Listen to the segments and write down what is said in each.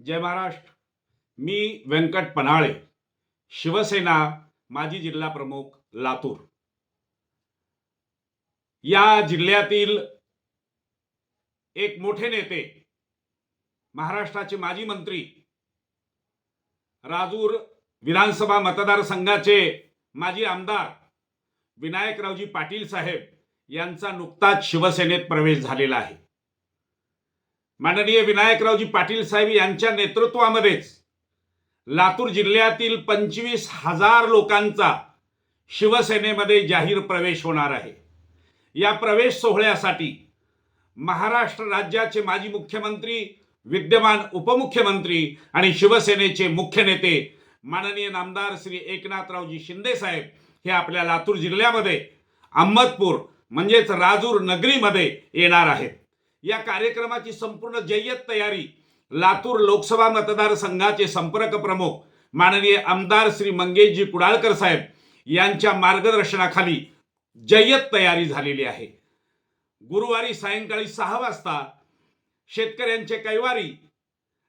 जय महाराष्ट्र। मी व्यंकट पन्हाळे, शिवसेना माजी जिल्हा प्रमुख लातूर। या जिल्ह्यातील एक मोठे नेते, महाराष्ट्राचे माजी मंत्री, राजूर विधानसभा मतदारसंघाचे माजी आमदार विनायकरावजी पाटील साहेब यांचा नुकताच शिवसेनेत प्रवेश झालेला आहे। माननीय विनायकरावजी पाटील साहेब यांच्या नेतृत्वामध्येच लातूर जिल्ह्यातील 25,000 लोकांचा शिवसेनेमध्ये जाहीर प्रवेश होणार आहे। या प्रवेश सोहळ्यासाठी महाराष्ट्र राज्याचे माजी मुख्यमंत्री, विद्यमान उपमुख्यमंत्री आणि शिवसेनेचे मुख्य नेते माननीय नामदार श्री एकनाथरावजी शिंदे साहेब हे आपल्या लातूर जिल्ह्यामध्ये अहमदपूर म्हणजेच राजूर नगरीमध्ये येणार आहेत। या कार्यक्रमाची संपूर्ण जय्यत तयारी लातूर लोकसभा मतदारसंघाचे संपर्क प्रमुख माननीय आमदार श्री मंगेशजी कुडाळकर साहेब यांच्या मार्गदर्शनाखाली जय्यत तयारी झालेली आहे। गुरुवारी सायंकाळी 6 वाजता शेतकऱ्यांचे कैवारी,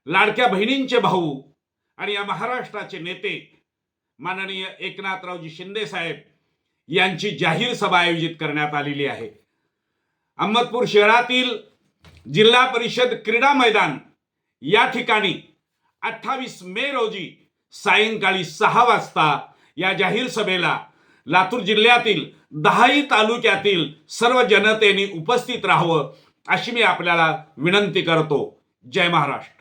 लाडक्या बहिणींचे भाऊ आणि या महाराष्ट्राचे नेते माननीय एकनाथरावजी शिंदे साहेब यांची जाहीर सभा आयोजित करण्यात आलेली आहे। अहमदपूर शहरातील जिल्हा परिषद क्रीडा मैदान या ठिकाणी 28 मे रोजी सायंकाळी 6 वाजता या जाहीर सभेला लातूर जिल्ह्यातील 10ही तालुक्यातील सर्व जनतेने उपस्थित राहावं अशी मी आपल्याला विनंती करतो। जय महाराष्ट्र।